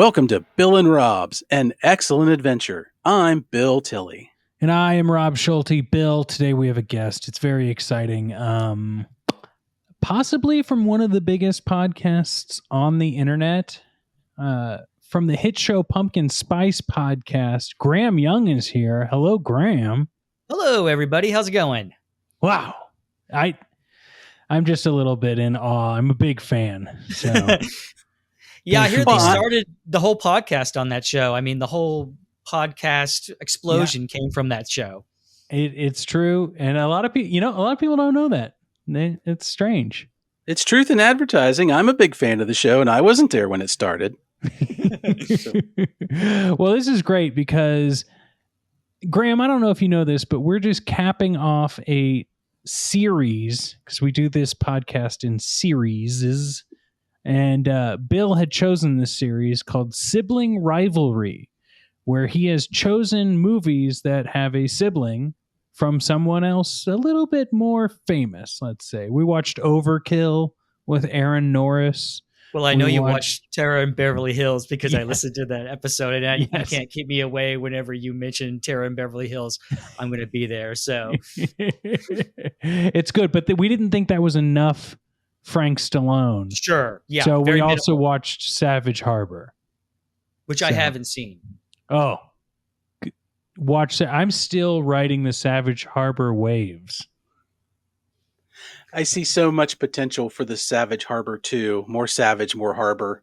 Welcome to Bill and Rob's An Excellent Adventure. I'm Bill Tilley. And I am Rob Schulte. Bill, today we have a guest. It's very exciting. Possibly from one of the biggest podcasts on the internet. From the hit show Pumpkin Spice podcast, Graham Young is here. Hello, Graham. Hello, everybody. How's it going? Wow. I'm just a little bit in awe. I'm a big fan. So yeah, I hear they started the whole podcast on that show. I mean, the whole podcast explosion came from that show. It's true. And a lot of people don't know that. It's strange. It's truth in advertising. I'm a big fan of the show, and I wasn't there when it started. Well, this is great because, Graham, I don't know if you know this, but we're just capping off a series because we do this podcast in series. And Bill had chosen this series called Sibling Rivalry, where he has chosen movies that have a sibling from someone else a little bit more famous, let's say. We watched Overkill with Aaron Norris. Well, I know you watched Terror in Beverly Hills because I listened to that episode, and you can't keep me away whenever you mention Terror in Beverly Hills. I'm going to be there. So it's good, but we didn't think that was enough Frank Stallone. Sure. Yeah. So we also watched Savage Harbor, which I haven't seen. Oh, watch that. I'm still riding the Savage Harbor waves. I see so much potential for the Savage Harbor 2, more Savage, more Harbor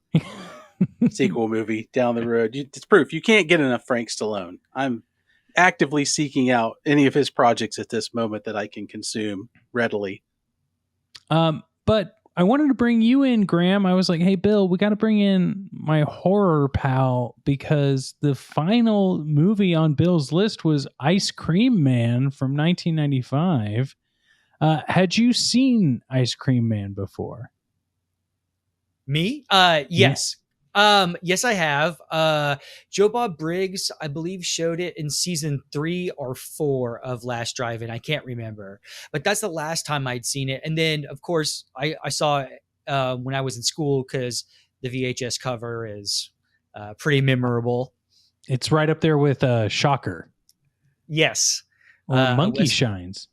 sequel movie down the road. It's proof you can't get enough Frank Stallone. I'm actively seeking out any of his projects at this moment that I can consume readily. But I wanted to bring you in, Graham. I was like, hey, Bill, we got to bring in my horror pal because the final movie on Bill's list was Ice Cream Man from 1995. Had you seen Ice Cream Man before? Me? Yes. Yes, I have. Joe Bob Briggs, I believe, showed it in season 3 or 4 of Last Drive-In. I can't remember, but that's the last time I'd seen it. And then, of course, I saw it when I was in school because the VHS cover is pretty memorable. It's right up there with Shocker. Yes. Or Monkey Shines.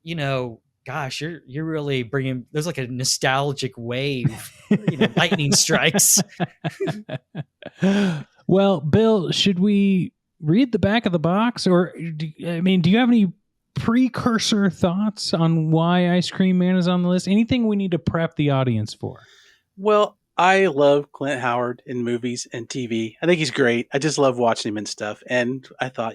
You know, gosh, you're really bringing. There's like a nostalgic wave. Lightning strikes. Well, Bill, should we read the back of the box, or do you have any precursor thoughts on why Ice Cream Man is on the list? Anything we need to prep the audience for? Well, I love Clint Howard in movies and TV. I think he's great. I just love watching him and stuff. And I thought,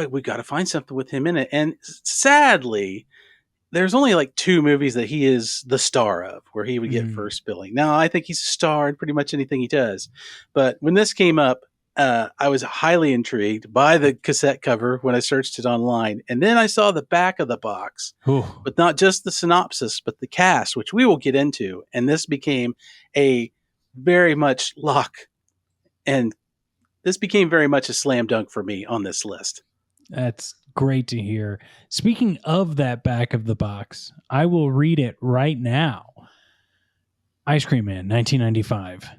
we got to find something with him in it. And sadly, there's only like 2 movies that he is the star of where he would get first billing. Now, I think he's a star in pretty much anything he does. But when this came up, I was highly intrigued by the cassette cover when I searched it online. And then I saw the back of the box, but not just the synopsis, but the cast, which we will get into. And this became a very much lock, and this became very much a slam dunk for me on this list. That's great to hear. Speaking of that back of the box, I will read it right now. Ice Cream Man, 1995.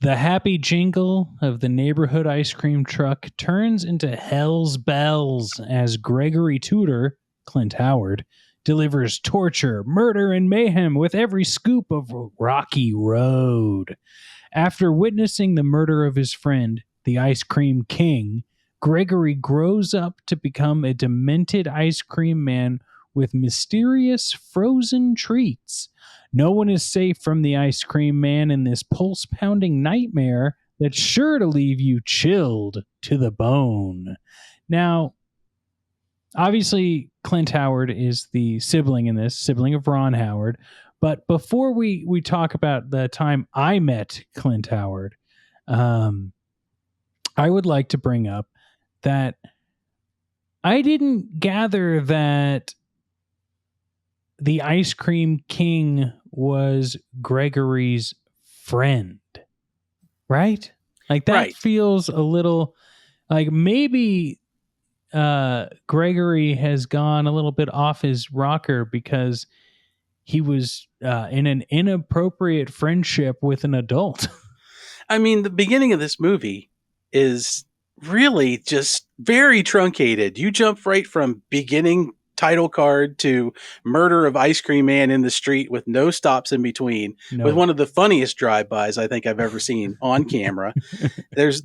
The happy jingle of the neighborhood ice cream truck turns into hell's bells as Gregory Tudor, Clint Howard, delivers torture, murder, and mayhem with every scoop of Rocky Road. After witnessing the murder of his friend, the Ice Cream King, Gregory grows up to become a demented ice cream man with mysterious frozen treats. No one is safe from the Ice Cream Man in this pulse-pounding nightmare that's sure to leave you chilled to the bone. Now, obviously, Clint Howard is the sibling in this, sibling of Ron Howard. But before we talk about the time I met Clint Howard, I would like to bring up that I didn't gather that the Ice Cream King was Gregory's friend, right? Like that feels a little like maybe Gregory has gone a little bit off his rocker because he was in an inappropriate friendship with an adult. I mean, the beginning of this movie is really just very truncated. You jump right from beginning title card to murder of Ice Cream Man in the street with no stops in between, with one of the funniest drive-bys I think I've ever seen on camera. There's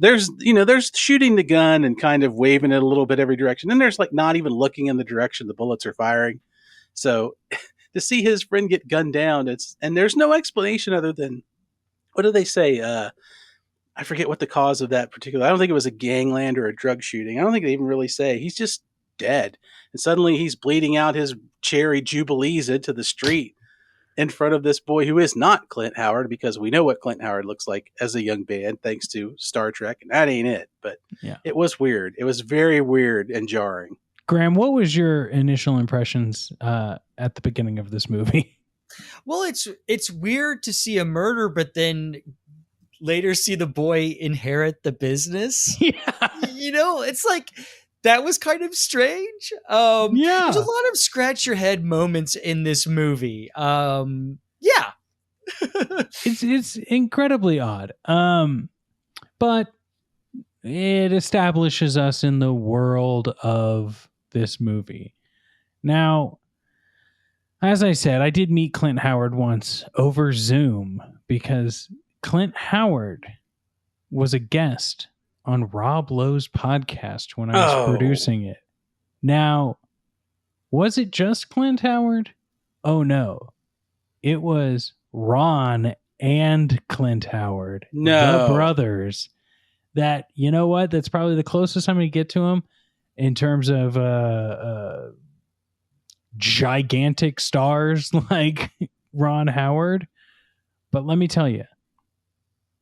shooting the gun and kind of waving it a little bit every direction. Then there's like not even looking in the direction the bullets are firing. So to see his friend get gunned down, and there's no explanation other than, what do they say? I forget what the cause of that particular. I don't think it was a gangland or a drug shooting. I don't think they even really say. He's just dead, and suddenly he's bleeding out his cherry jubilees into the street in front of this boy who is not Clint Howard, because we know what Clint Howard looks like as a young man thanks to Star Trek, and that ain't it. But yeah, it was weird. It was very weird and jarring. Graham, what was your initial impressions at the beginning of this movie? Well, it's weird to see a murder, but then later see the boy inherit the business. Yeah. It's like, that was kind of strange. Yeah. There's a lot of scratch your head moments in this movie. Yeah. It's incredibly odd. But it establishes us in the world of this movie. Now, as I said, I did meet Clint Howard once over Zoom because Clint Howard was a guest on Rob Lowe's podcast when I was producing it. Now, was it just Clint Howard? Oh, no. It was Ron and Clint Howard, the brothers. That, you know what? That's probably the closest I'm going to get to him in terms of gigantic stars like Ron Howard. But let me tell you,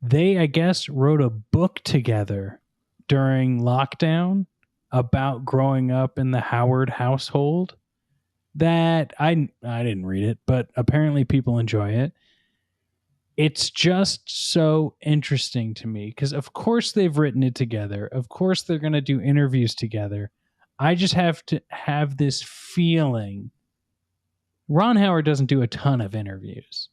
they, I guess, wrote a book together during lockdown about growing up in the Howard household that I didn't read it, but apparently people enjoy it. It's just so interesting to me because, of course, they've written it together. Of course, they're going to do interviews together. I just have to have this feeling. Ron Howard doesn't do a ton of interviews.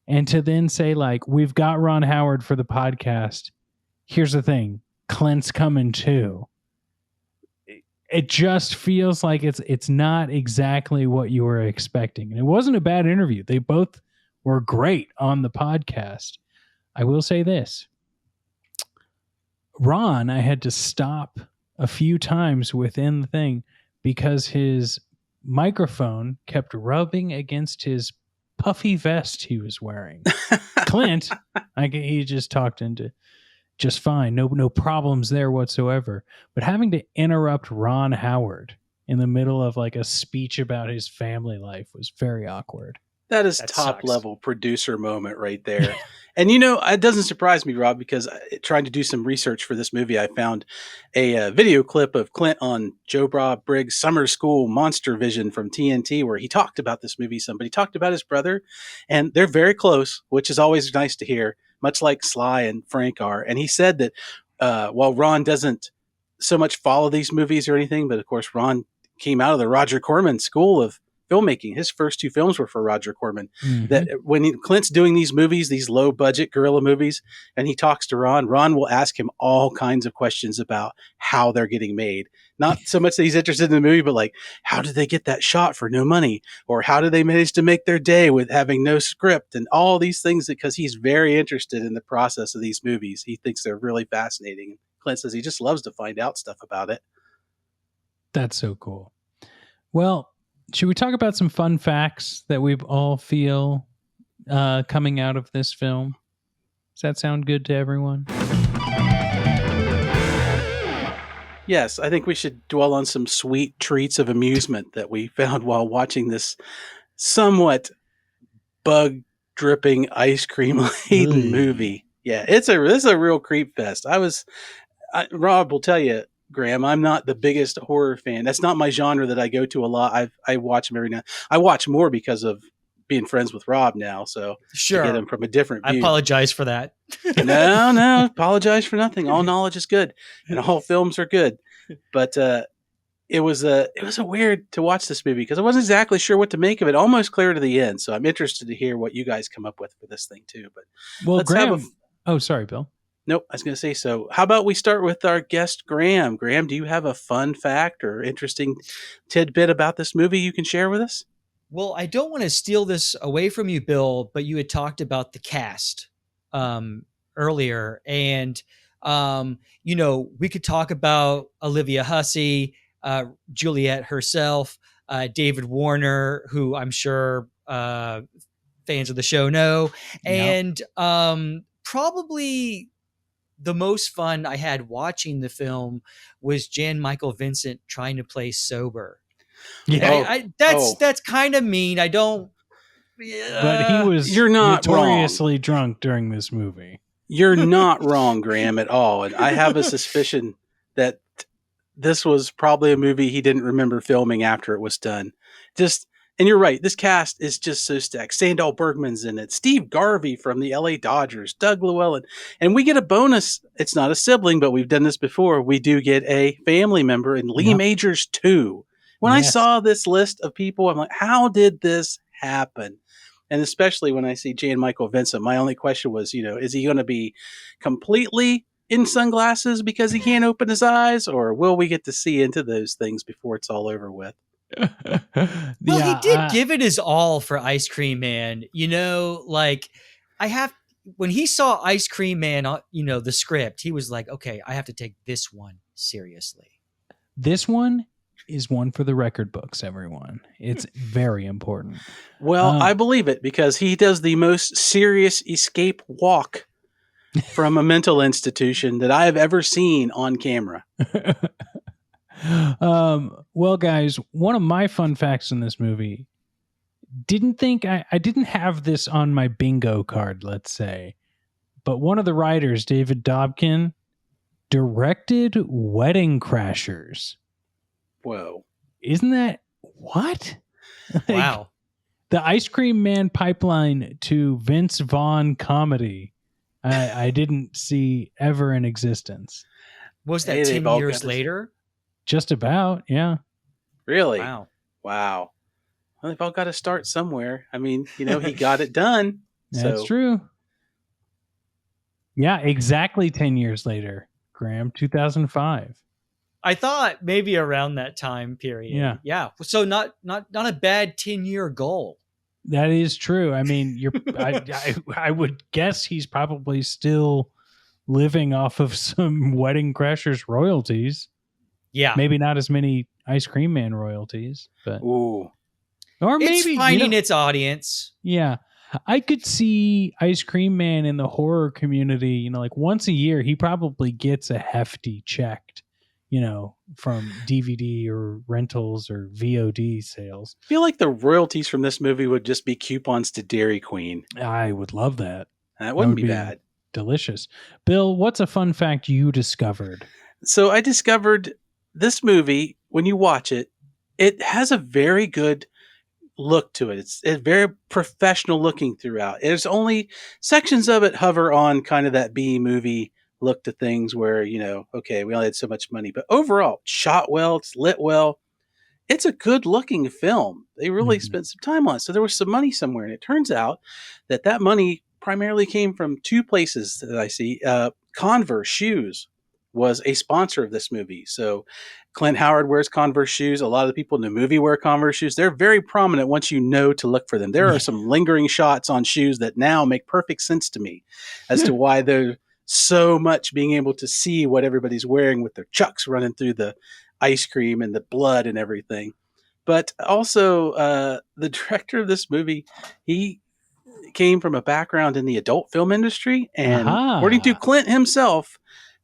And to then say, like, we've got Ron Howard for the podcast. Here's the thing. Clint's coming too. It just feels like it's not exactly what you were expecting. And it wasn't a bad interview. They both were great on the podcast. I will say this. Ron, I had to stop a few times within the thing because his microphone kept rubbing against his puffy vest he was wearing. Clint, he just talked into just fine. No problems there whatsoever. But having to interrupt Ron Howard in the middle of like a speech about his family life was very awkward. That is top level producer moment right there. And it doesn't surprise me, Rob, because trying to do some research for this movie, I found a video clip of Clint on Joe Bob Briggs' Summer School Monster Vision from TNT, where he talked about this movie. Somebody talked about his brother, and they're very close, which is always nice to hear, much like Sly and Frank are. And he said that while Ron doesn't so much follow these movies or anything, but of course Ron came out of the Roger Corman school of filmmaking. His first two films were for Roger Corman. Mm-hmm. That when Clint's doing these movies, these low budget guerrilla movies, and he talks to Ron will ask him all kinds of questions about how they're getting made. Not so much that he's interested in the movie, but like, how did they get that shot for no money? Or how did they manage to make their day with having no script? And all these things, because he's very interested in the process of these movies. He thinks they're really fascinating. Clint says he just loves to find out stuff about it. That's so cool. Well, should we talk about some fun facts that we all feel coming out of this film? Does that sound good to everyone? Yes, I think we should dwell on some sweet treats of amusement that we found while watching this somewhat bug-dripping, ice cream-laden movie. Yeah, this is a real creep fest. Rob will tell you, Graham, I'm not the biggest horror fan. That's not my genre that I go to a lot. I watch them every now. I watch more because of being friends with Rob now. So sure, I get him from a different view. I apologize for that. No, apologize for nothing. All knowledge is good, and all films are good. But it was a weird to watch this movie because I wasn't exactly sure what to make of it. Almost clear to the end, so I'm interested to hear what you guys come up with for this thing too. But Well, let's have a Graham. Oh, sorry, Bill. nope. I was going to say so. How about we start with our guest Graham? Graham, do you have a fun fact or interesting tidbit about this movie you can share with us? Well, I don't want to steal this away from you, Bill, but you had talked about the cast um, earlier, and we could talk about Olivia Hussey, Juliet herself, David Warner, who I'm sure fans of the show know, Yep. and probably the most fun I had watching the film was Jan Michael Vincent trying to play sober. Yeah. That's kind of mean. I don't. But he was You're not wrong. notoriously drunk during this movie. You're not wrong, Graham, at all. And I have a suspicion that this was probably a movie he didn't remember filming after it was done. And you're right, this cast is just so stacked. Sandahl Bergman's in it, Steve Garvey from the LA Dodgers, Doug Llewellyn. And we get a bonus. It's not a sibling, but we've done this before. We do get a family member in Lee Yep. Majors too. When I Yes. saw this list of people, I'm like, how did this happen? And especially when I see Jan Michael Vincent, my only question was, is he going to be completely in sunglasses because he can't open his eyes, or will we get to see into those things before it's all over with? Well, he did give it his all for Ice Cream Man. When he saw Ice Cream Man, the script, he was like, okay, I have to take this one seriously. This one is one for the record books, everyone. It's very important. Well, I believe it because he does the most serious escape walk from a mental institution that I have ever seen on camera. Well, guys, one of my fun facts in this movie, I didn't have this on my bingo card, let's say, but one of the writers, David Dobkin, directed Wedding Crashers. Whoa. Isn't that what? Wow. The Ice Cream Man pipeline to Vince Vaughn comedy, I didn't see ever in existence. Was that 10 years later? Just about, yeah. Really? Wow. Wow. Well, they've all got to start somewhere. I mean, he got it done. That's true. Yeah, exactly 10 years later, Graham, 2005. I thought maybe around that time period. Yeah. Yeah. So not a bad 10-year goal. That is true. I mean, I would guess he's probably still living off of some Wedding Crashers royalties. Yeah. Maybe not as many Ice Cream Man royalties, but ooh. Or maybe it's finding its audience. Yeah. I could see Ice Cream Man in the horror community, like once a year, he probably gets a hefty checked, from DVD or rentals or VOD sales. I feel like the royalties from this movie would just be coupons to Dairy Queen. I would love that. That wouldn't be bad. Delicious. Bill, what's a fun fact you discovered? So I discovered this movie, when you watch it, it has a very good look to it. It's very professional looking throughout. There's only sections of it hover on kind of that B movie look to things where, okay, we only had so much money. But overall, shot well, it's lit well. It's a good looking film. They really spent some time on it. So there was some money somewhere. And it turns out that money primarily came from two places that I see. Converse shoes was a sponsor of this movie. So Clint Howard wears Converse shoes. A lot of the people in the movie wear Converse shoes. They're very prominent once you know to look for them. There are some lingering shots on shoes that now make perfect sense to me as to why they're so much being able to see what everybody's wearing with their chucks running through the ice cream and the blood and everything. But also, the director of this movie, he came from a background in the adult film industry. And according to Clint himself,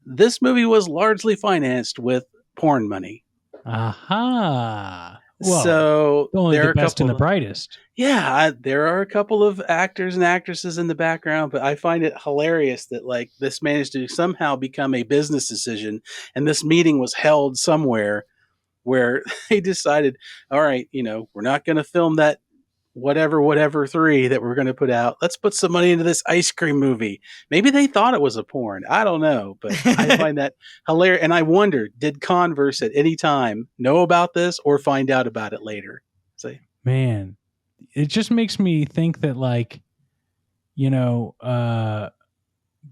this movie was largely financed with porn money. Aha. Well, so only the best and the brightest. Yeah, there are a couple of actors and actresses in the background, but I find it hilarious that this managed to somehow become a business decision, and this meeting was held somewhere where they decided, all right, we're not going to film that whatever 3 that we're going to put out. Let's put some money into this ice cream movie. Maybe they thought it was a porn. I don't know, but I find that hilarious. And I wonder, did Converse at any time know about this or find out about it later? See? Man, it just makes me think that, like,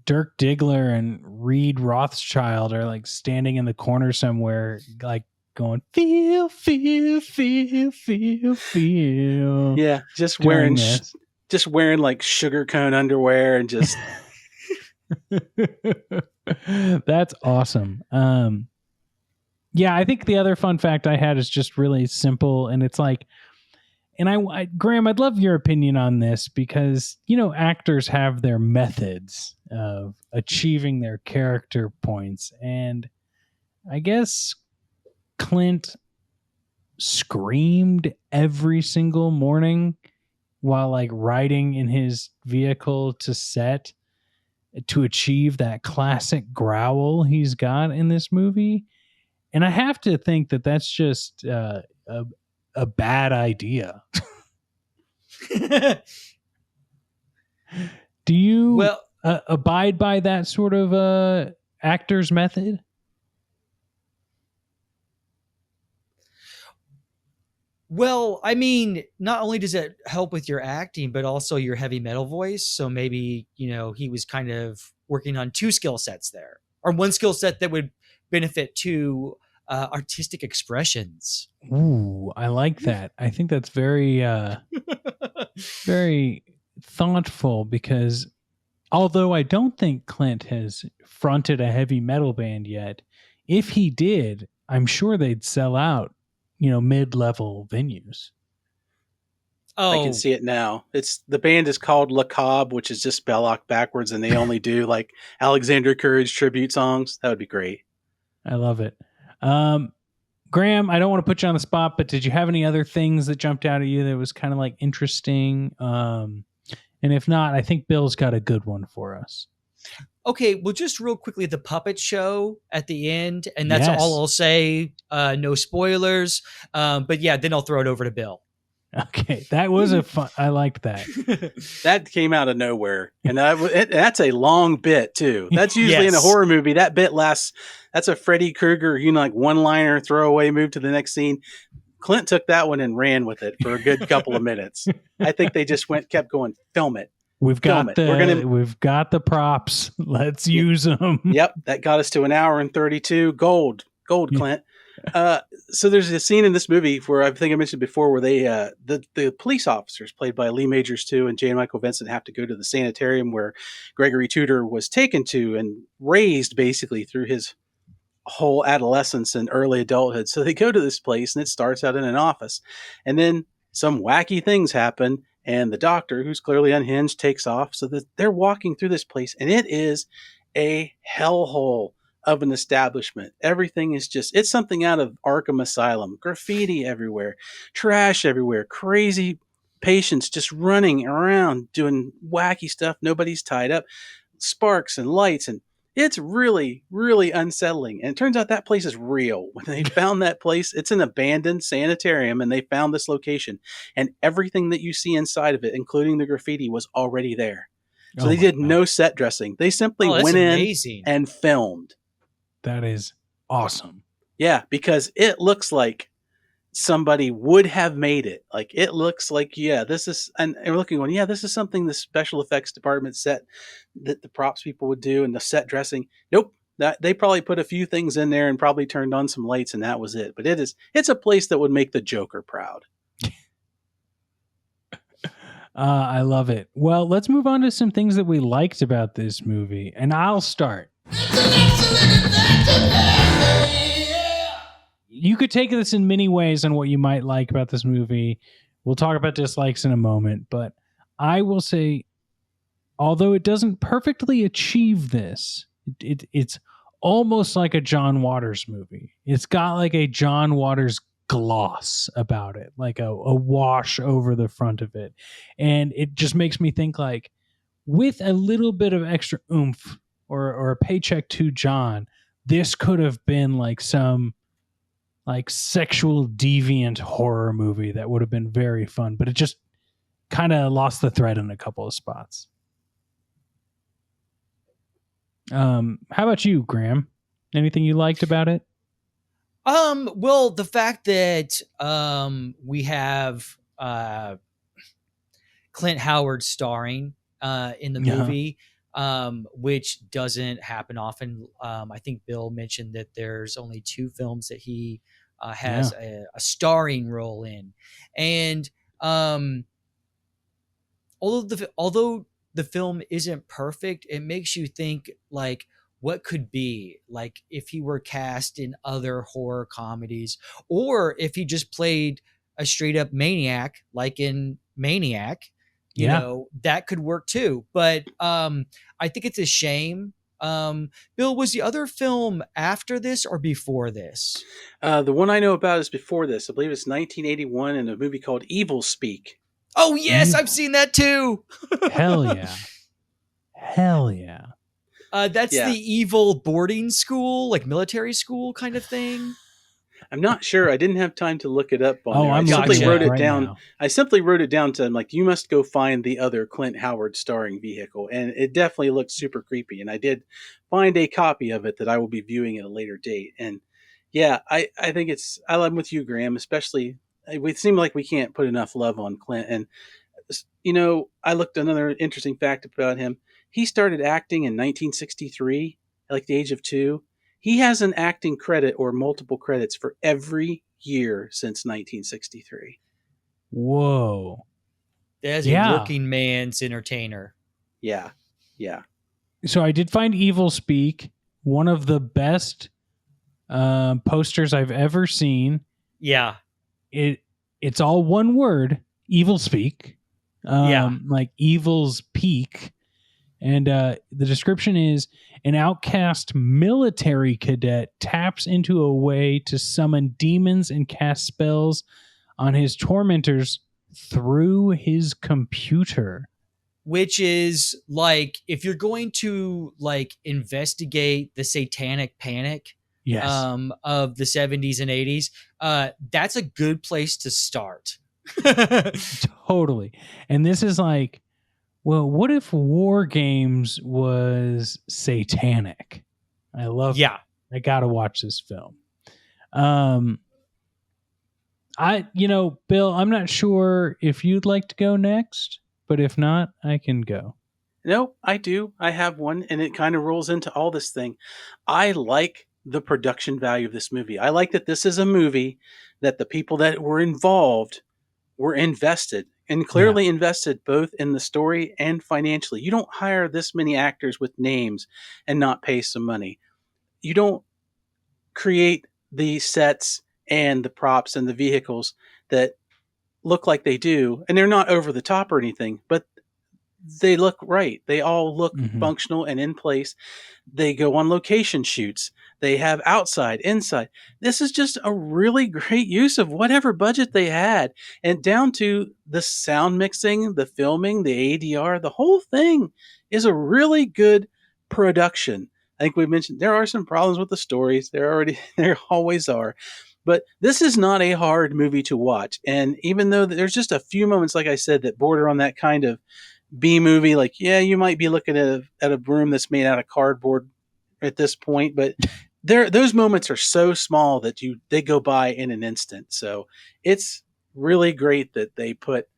Dirk Diggler and Reed Rothschild are like standing in the corner somewhere, like going, feel. Yeah, just during wearing this. just wearing like sugar cone underwear and just That's awesome. Yeah, I think the other fun fact I had is just really simple, and it's like, and Graham, I'd love your opinion on this because, actors have their methods of achieving their character points. And I guess Clint screamed every single morning while like riding in his vehicle to set to achieve that classic growl he's got in this movie. And I have to think that that's just a bad idea. Do you abide by that sort of actor's method? Well, I mean, not only does it help with your acting, but also your heavy metal voice. So maybe, he was kind of working on 2 skill sets there, or 1 skill set that would benefit 2 artistic expressions. Ooh, I like that. I think that's very, very thoughtful because although I don't think Clint has fronted a heavy metal band yet, if he did, I'm sure they'd sell out, mid-level venues. Oh, I can see it now. The band is called La Cobb, which is just Belloc backwards, and they only do like Alexander Courage tribute songs. That would be great. I love it. Graham, I don't want to put you on the spot, but did you have any other things that jumped out at you that was kind of like interesting? And if not, I think Bill's got a good one for us. Okay, well, just real quickly, the puppet show at the end, and that's all I'll say. No spoilers, but yeah, then I'll throw it over to Bill. Okay, that was a fun. I liked that. That came out of nowhere, and that's a long bit too. That's usually in a horror movie. That bit lasts. That's a Freddy Krueger, like one-liner, throwaway, move to the next scene. Clint took that one and ran with it for a good couple of minutes. I think they just kept going, film it. We've got the props. Let's use them. Yep, that got us to 1 hour and 32. Gold, Clint. So there's a scene in this movie where I think I mentioned before where they the police officers played by Lee Majors too and Jan Michael Vincent have to go to the sanitarium where Gregory Tudor was taken to and raised basically through his whole adolescence and early adulthood. So they go to this place and it starts out in an office, and then some wacky things happen. And the doctor, who's clearly unhinged, takes off. So that they're walking through this place, and it is a hellhole of an establishment. Everything is it's something out of Arkham Asylum. Graffiti everywhere, trash everywhere, crazy patients just running around doing wacky stuff. Nobody's tied up, sparks and lights, and it's really, really unsettling. And it turns out that place is real. When they found that place, it's an abandoned sanitarium, and they found this location. And everything that you see inside of it, including the graffiti, was already there. So they did no set dressing. They simply went in and filmed. That is awesome. Yeah, because it looks like somebody would have made it. Like, it looks like, this is, and we're looking going, this is something the special effects department set that the props people would do, and the set dressing. Nope. They probably put a few things in there and probably turned on some lights, and that was it. But it's a place that would make the Joker proud. I love it. Well, let's move on to some things that we liked about this movie, and I'll start. You could take this in many ways on what you might like about this movie. We'll talk about dislikes in a moment, but I will say, although it doesn't perfectly achieve this, it's almost like a John Waters movie. It's got like a John Waters gloss about it, like a wash over the front of it. And it just makes me think, like, with a little bit of extra oomph or a paycheck to John, this could have been like some like sexual deviant horror movie that would have been very fun, but it just kind of lost the thread in a couple of spots. How about you, Graham? Anything you liked about it? Well, the fact that we have Clint Howard starring in the Uh-huh. movie, which doesn't happen often. I think Bill mentioned that there's only 2 films that he Yeah. has a starring role in, and although the film isn't perfect, it makes you think like what could be like if he were cast in other horror comedies, or if he just played a straight up maniac like in Maniac. Yeah. That could work too. But I think it's a shame. Bill, was the other film after this or before this? The one I know about is before this. I believe it's 1981 in a movie called Evil Speak. Oh yes, I've Evil. seen that too. Hell yeah. Hell yeah. That's Yeah. the evil boarding school, like military school kind of thing. I'm not sure. I didn't have time to look it up on Oh, there. I I'm simply looking it wrote up Gotcha. it right down. now. I simply wrote it down to I'm like, you must go find the other Clint Howard starring vehicle. And it definitely looks super creepy. And I did find a copy of it that I will be viewing at a later date. And yeah, I think I'm with you, Graham, especially we seem like we can't put enough love on Clint. And I looked another interesting fact about him. He started acting in 1963, at like the age of 2. He has an acting credit or multiple credits for every year since 1963. Whoa. As a Yeah. working man's entertainer. Yeah. Yeah. So I did find Evil Speak, one of the best posters I've ever seen. Yeah. It's all one word, Evil Speak. Yeah. Like Evil's Peak. And the description is an outcast military cadet taps into a way to summon demons and cast spells on his tormentors through his computer. Which is like, if you're going to like investigate the satanic panic Yes. of the 70s and 80s, that's a good place to start. Totally. And this is like, well, what if War Games was satanic? I love Yeah. I gotta watch this film. Bill, I'm not sure if you'd like to go next, but if not, I can go. No, I do. I have one, and it kind of rolls into all this thing. I like the production value of this movie. I like that this is a movie that the people that were involved were invested and clearly invested both in the story and financially. You don't hire this many actors with names and not pay some money. You don't create the sets and the props and the vehicles that look like they do, and they're not over the top or anything, but they look right. They all look Mhm. functional and in place. They go on location shoots. They have outside, inside. This is just a really great use of whatever budget they had, and down to the sound mixing, the filming, the ADR, the whole thing is a really good production. I think we mentioned there are some problems with the stories. There always are. But this is not a hard movie to watch. And even though there's just a few moments, like I said, that border on that kind of B movie, like, yeah, you might be looking at a room that's made out of cardboard at this point, but those moments are so small that they go by in an instant. So it's really great that they put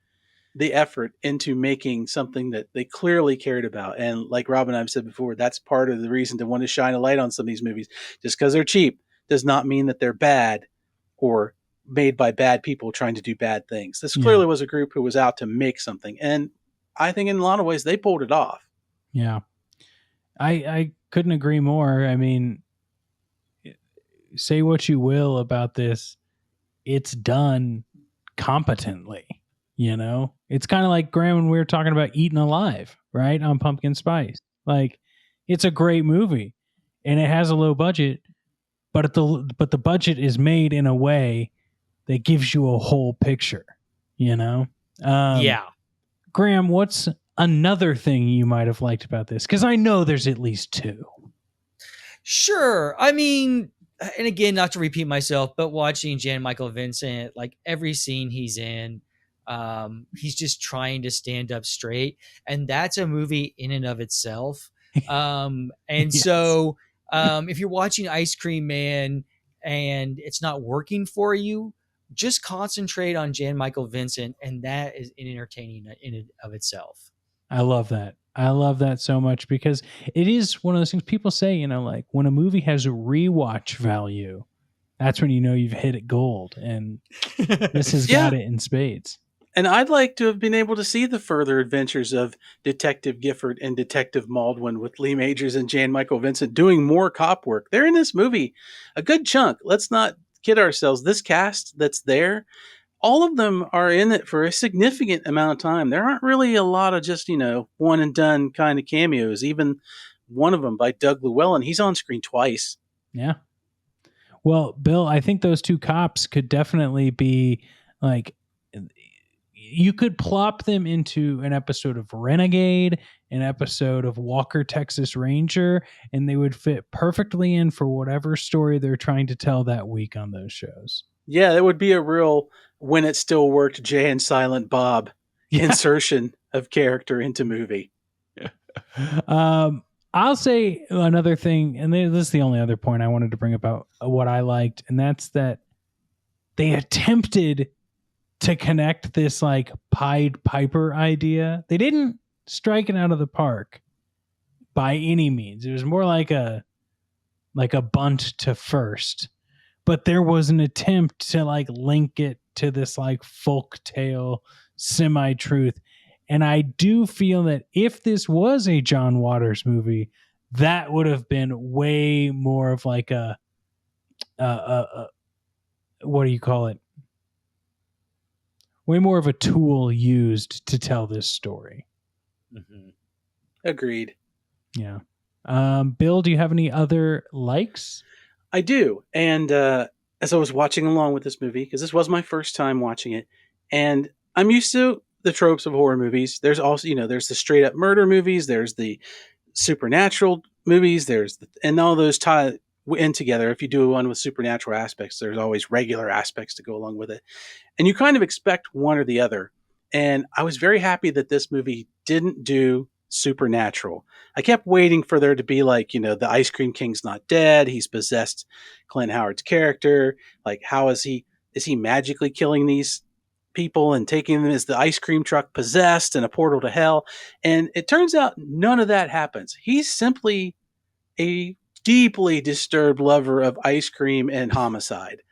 the effort into making something that they clearly cared about. And like Rob and I've said before, that's part of the reason to want to shine a light on some of these movies. Just because they're cheap does not mean that they're bad or made by bad people trying to do bad things. This Yeah. clearly was a group who was out to make something. And I think in a lot of ways they pulled it off. Yeah. I couldn't agree more. I mean, say what you will about this, it's done competently. It's kind of like Graham when we were talking about Eaten Alive, right, on Pumpkin Spice. Like, it's a great movie, and it has a low budget, but the budget is made in a way that gives you a whole picture. Yeah. Graham, what's another thing you might have liked about this? Because I know there's at least 2. Sure. I mean, and again, not to repeat myself, but watching Jan Michael Vincent, like every scene he's in, He's just trying to stand up straight, and that's a movie in and of itself. And Yes. so if you're watching Ice Cream Man and it's not working for you, just concentrate on Jan Michael Vincent, and that is entertaining in and of itself. I love that. I love that so much because it is one of those things people say, you know, like when a movie has rewatch value, that's when you know you've hit it gold. And this has Yeah. got it in spades. And I'd like to have been able to see the further adventures of Detective Gifford and Detective Maldwin with Lee Majors and Jan Michael Vincent doing more cop work. They're in this movie a good chunk. Let's not kid ourselves. This cast that's there, all of them are in it for a significant amount of time. There aren't really a lot of just, one and done kind of cameos. Even one of them by Doug Llewellyn, he's on screen twice. Yeah. Well, Bill, I think those two cops could definitely be like, you could plop them into an episode of Renegade, an episode of Walker, Texas Ranger, and they would fit perfectly in for whatever story they're trying to tell that week on those shows. Yeah, that would be a real when it still worked Jay and Silent Bob insertion of character into movie. I'll say another thing, and this is the only other point I wanted to bring about what I liked, and that's that they attempted to connect this like Pied Piper idea. They didn't strike it out of the park by any means. It was more like a bunt to first, but there was an attempt to like link it to this like folk tale semi-truth. And I do feel that if this was a John Waters movie, that would have been way more of like a what do you call it? Way more of a tool used to tell this story. Mm-hmm. Agreed. Yeah. Bill, do you have any other likes? I do. And as I was watching along with this movie, because this was my first time watching it, and I'm used to the tropes of horror movies. There's also, there's the straight up murder movies, there's the supernatural movies, and all those tie in together. If you do one with supernatural aspects, there's always regular aspects to go along with it. And you kind of expect one or the other. And I was very happy that this movie didn't do supernatural. I kept waiting for there to be like, the Ice Cream King's not dead. He's possessed Clint Howard's character. Like, how is he magically killing these people and taking them? Is the ice cream truck possessed and a portal to hell? And it turns out none of that happens. He's simply a deeply disturbed lover of ice cream and homicide.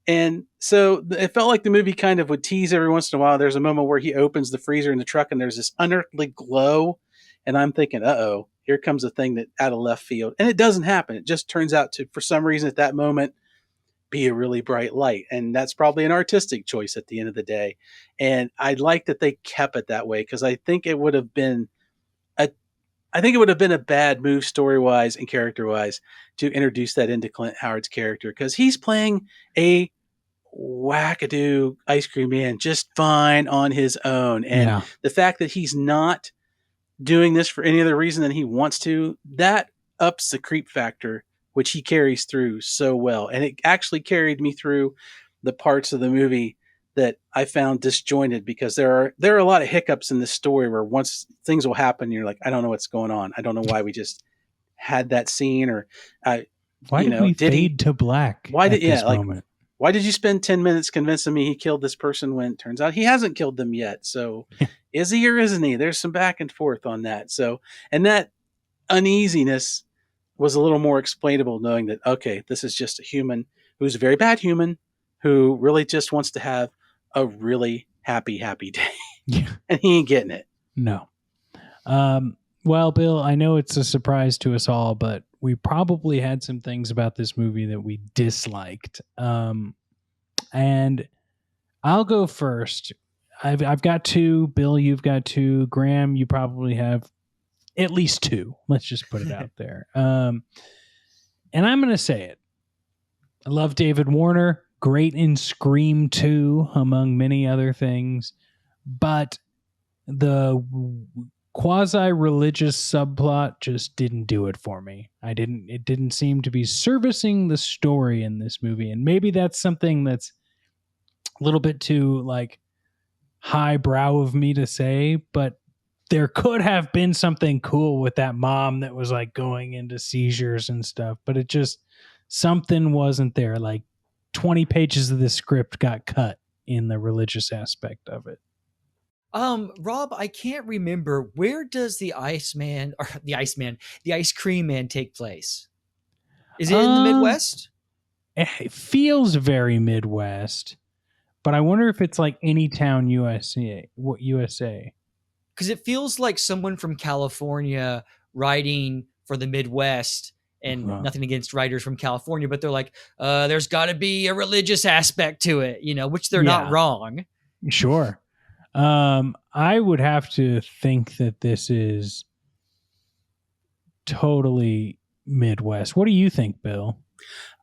And so it felt like the movie kind of would tease every once in a while. There's a moment where he opens the freezer in the truck and there's this unearthly glow. And I'm thinking, uh-oh, here comes a thing that out of left field. And it doesn't happen. It just turns out to, for some reason at that moment, be a really bright light. And that's probably an artistic choice at the end of the day. And I like that they kept it that way because I think it would have been a bad move story-wise and character-wise to introduce that into Clint Howard's character because he's playing a wackadoo ice cream man just fine on his own. And the fact that he's not doing this for any other reason than he wants to, that ups the creep factor, which he carries through so well. And it actually carried me through the parts of the movie that I found disjointed because there are a lot of hiccups in this story where once things will happen, you're like, I don't know what's going on. I don't know why we just had that scene or why did we fade to black? Why did moment? Why did you spend 10 minutes convincing me he killed this person when it turns out he hasn't killed them yet? So is he or isn't he? There's some back and forth on that. So, and that uneasiness was a little more explainable knowing that, okay, this is just a human who's a very bad human who really just wants to have a really happy day. Yeah. And he ain't getting it. No. Well, Bill, I know it's a surprise to us all, but we probably had some things about this movie that we disliked. And I'll go first. I've got two. Bill, you've got two. Graham, you probably have at least two. Let's just put it out there. And I'm going to say it. I love David Warner. Great in Scream 2, among many other things. But the quasi-religious subplot just didn't do it for me. It didn't seem to be servicing the story in this movie. And maybe that's something that's a little bit too like highbrow of me to say, but there could have been something cool with that mom that was like going into seizures and stuff, but it just, something wasn't there. Like 20 pages of the script got cut in the religious aspect of it. Rob, I can't remember, where does the the ice cream man take place? Is it in the Uh, Midwest? it feels very Midwest, but I wonder if it's like any town USA. What USA? Because it feels like someone from California writing for the Midwest, and Uh, nothing against writers from California, but they're like, there's got to be a religious aspect to it, which they're not yeah, wrong. sure. I would have to think that this is totally Midwest. What do you think, Bill?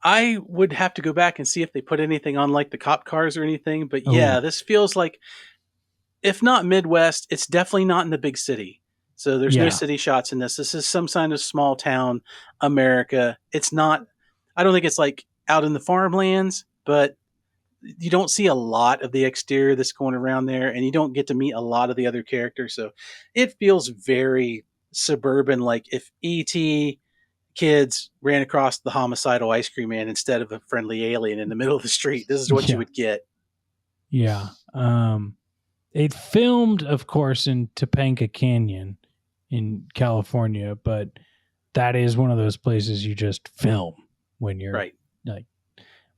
I would have to go back and see if they put anything on like the cop cars or anything. But yeah, Oh, this feels like, if not Midwest, it's definitely not in the big city. So there's no yeah, city shots in this. This is some kind of small town America. It's not, I don't think it's like out in the farmlands, but you don't see a lot of the exterior that's going around there, and you don't get to meet a lot of the other characters. So it feels very suburban, like if ET kids ran across the homicidal ice cream man instead of a friendly alien in the middle of the street. This is what you yeah, would get. yeah. It filmed, of course, in Topanga Canyon in California, but that is one of those places you just film when you're Right. like,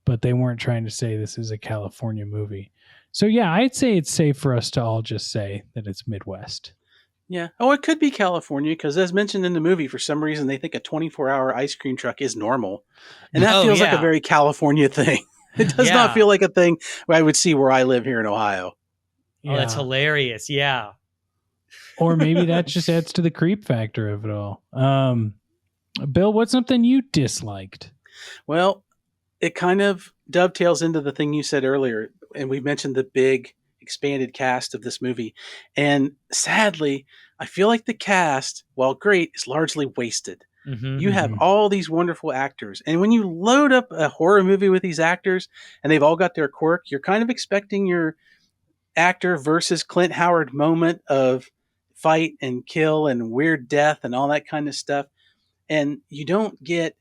but they weren't trying to say this is a California movie. So yeah, I'd say it's safe for us to all just say that it's Midwest. Yeah. Oh, it could be California because, as mentioned in the movie, for some reason they think a 24-hour ice cream truck is normal, and that Oh feels like a yeah, very California thing. It does not yeah. feel like a thing I would see where I live here in Ohio. Oh, that's Yeah. hilarious. Yeah. Or maybe that just adds to the creep factor of it all. Bill, what's something you disliked? Well, it kind of dovetails into the thing you said earlier, and we mentioned the big expanded cast of this movie. And sadly, I feel like the cast, while great, is largely wasted. Mm-hmm. You have Mm-hmm. all these wonderful actors, and when you load up a horror movie with these actors and they've all got their quirk, you're kind of expecting your actor versus Clint Howard moment of fight and kill and weird death and all that kind of stuff. And you don't get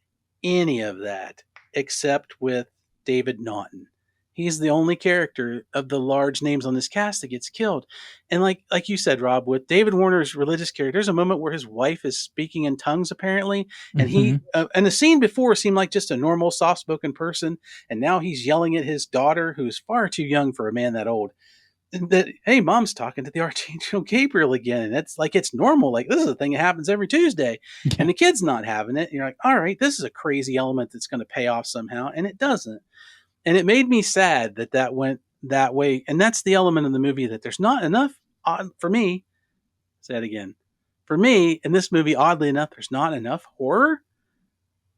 any of that except with David Naughton. He's the only character of the large names on this cast that gets killed. And like you said, Rob, with David Warner's religious character, there's a moment where his wife is speaking in tongues apparently, and Mm-hmm. and the scene before seemed like just a normal soft-spoken person, and now he's yelling at his daughter, who's far too young for a man that old, that, hey, mom's talking to the Archangel Gabriel again, and it's like it's normal, like this is a thing that happens every Tuesday, and Yeah. the kid's not having it. And you're like, all right, this is a crazy element that's going to pay off somehow, and it doesn't. And it made me sad that that went that way, and that's the element of the movie that there's not enough, for me. Say it again. For me, in this movie, oddly enough, there's not enough horror.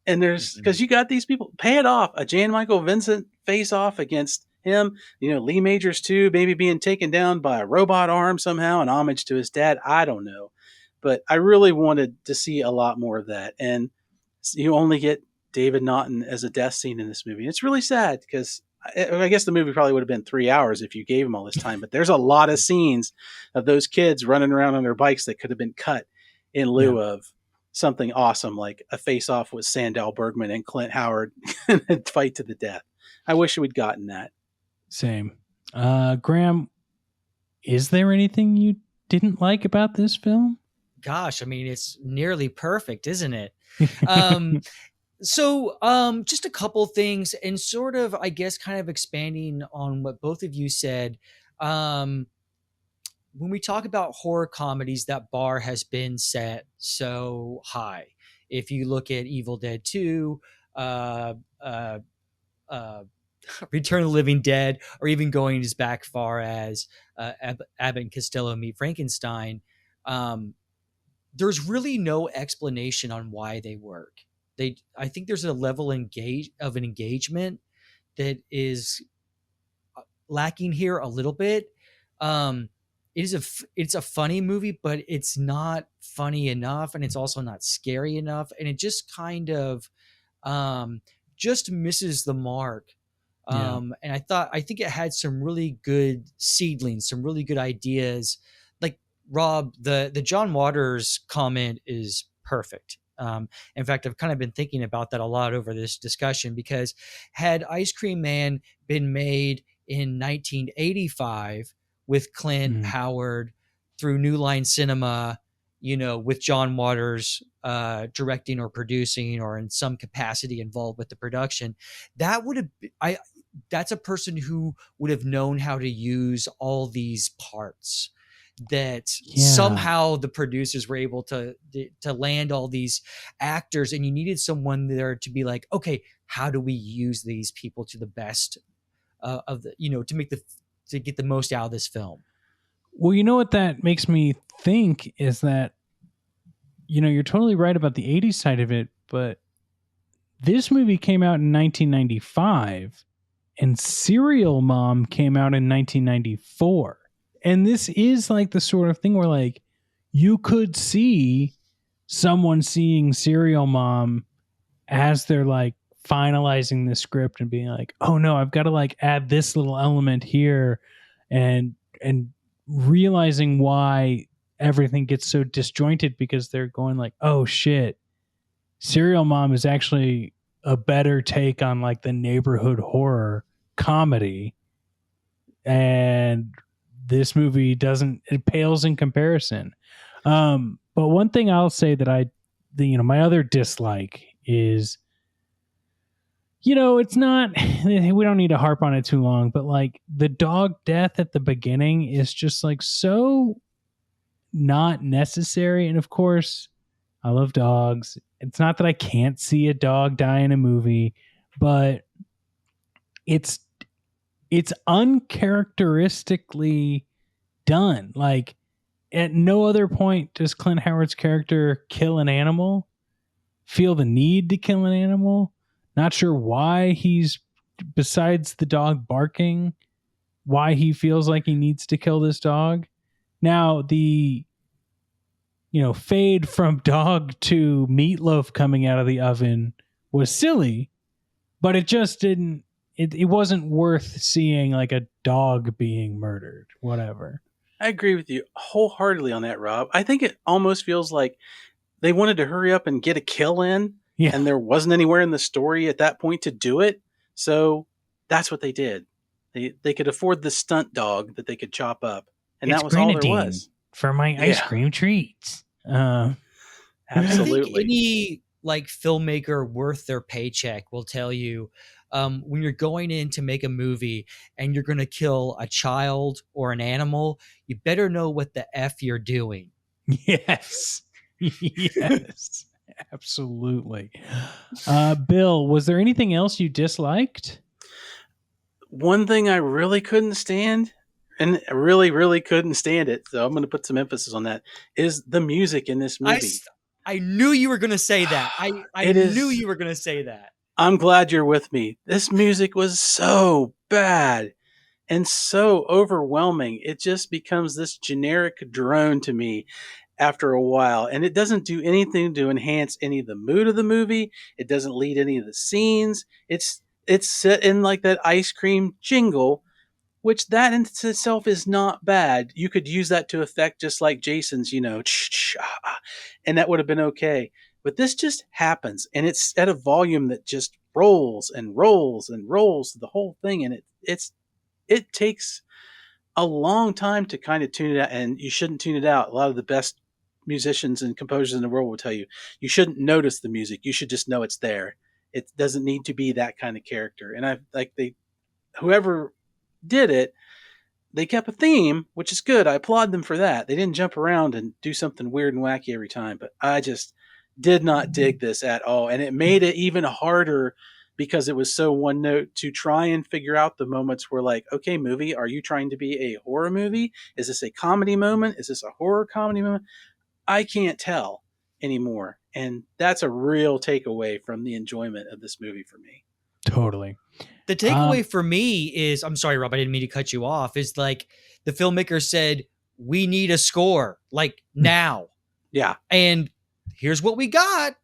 And there's, Mm-hmm. because you got these people, pay it off, a Jan Michael Vincent face off against him, Lee Majors too, maybe being taken down by a robot arm somehow, an homage to his dad. I don't know, but I really wanted to see a lot more of that. And you only get David Naughton as a death scene in this movie. It's really sad because I guess the movie probably would have been 3 hours if you gave him all this time, but there's a lot of scenes of those kids running around on their bikes that could have been cut in Yeah. lieu of something awesome like a face-off with Sandal Bergman and Clint Howard and fight to the death. I wish we'd gotten that. Same. Graham, is there anything you didn't like about this film? Gosh, I mean, it's nearly perfect, isn't it? So, just a couple things, and sort of, I guess, kind of expanding on what both of you said. Um, when we talk about horror comedies, that bar has been set so high. If you look at Evil Dead 2, uh, uh, uh, Return of the Living Dead, or even going as back far as Abbott and Costello Meet Frankenstein, um, there's really no explanation on why they work. I think there's a level of an engagement that is lacking here a little bit. It's a funny movie, but it's not funny enough, and it's also not scary enough, and it just kind of just misses the mark Yeah. And I think it had some really good seedlings, some really good ideas. Like Rob, the John Waters comment is perfect. In fact, I've kind of been thinking about that a lot over this discussion, because had Ice Cream Man been made in 1985 with Clint Mm. Howard through New Line Cinema, with John Waters directing or producing or in some capacity involved with the production, that would have I that's a person who would have known how to use all these parts, that Yeah. somehow the producers were able to land all these actors, and you needed someone there to be like, okay, how do we use these people to the best of the to get the most out of this film. Well, you know what that makes me think is that, you're totally right about the 80s side of it, but this movie came out in 1995 and Serial Mom came out in 1994. And this is like the sort of thing where, like, you could see someone seeing Serial Mom as they're like finalizing the script and being like, "Oh no, I've got to like add this little element here," and realizing why everything gets so disjointed, because they're going like, "Oh shit, Serial Mom is actually a better take on like the neighborhood horror comedy, and this movie doesn't, it pales in comparison." But one thing I'll say that my other dislike is, it's not, we don't need to harp on it too long, but like the dog death at the beginning is just like so not necessary. And of course, I love dogs. It's not that I can't see a dog die in a movie, but it's uncharacteristically done. Like, at no other point does Clint Howard's character kill an animal, feel the need to kill an animal. Not sure why besides the dog barking, why he feels like he needs to kill this dog. Now, the fade from dog to meatloaf coming out of the oven was silly, but it just didn't, it wasn't worth seeing like a dog being murdered, whatever. I agree with you wholeheartedly on that, Rob. I think it almost feels like they wanted to hurry up and get a kill in, Yeah. and there wasn't anywhere in the story at that point to do it. So that's what they did. They could afford the stunt dog that they could chop up, and It's that was all there grenadine was. for my ice Yeah. cream treats. I think Absolutely. any like filmmaker worth their paycheck will tell you, when you're going in to make a movie and you're going to kill a child or an animal, you better know what the F you're doing. Yes. Yes. Absolutely. Bill, was there anything else you disliked? One thing I really couldn't stand, and I really, really couldn't stand it, so I'm going to put some emphasis on that, is the music in this movie. I knew you were going to say that. I It knew is. you were going to say that. I'm glad you're with me. This music was so bad and so overwhelming. It just becomes this generic drone to me after a while, and it doesn't do anything to enhance any of the mood of the movie. It doesn't lead any of the scenes. It's set in like that ice cream jingle, which that in itself is not bad. You could use that to effect just like Jason's, and that would have been okay. But this just happens, and it's at a volume that just rolls and rolls and rolls the whole thing, and it takes a long time to kind of tune it out, and you shouldn't tune it out. A lot of the best musicians and composers in the world will tell you you shouldn't notice the music. You should just know it's there. It doesn't need to be that kind of character. And I like whoever did it, they kept a theme, which is good. I applaud them for that. They didn't jump around and do something weird and wacky every time, but I just did not dig this at all. And it made it even harder because it was so one note to try and figure out the moments where, like, okay, movie, are you trying to be a horror movie? Is this a comedy moment? Is this a horror comedy moment? I can't tell anymore. And that's a real takeaway from the enjoyment of this movie for me. Totally. The takeaway for me is, I'm sorry, Rob, I didn't mean to cut you off, is like the filmmaker said, we need a score, like now. Yeah. And here's what we got.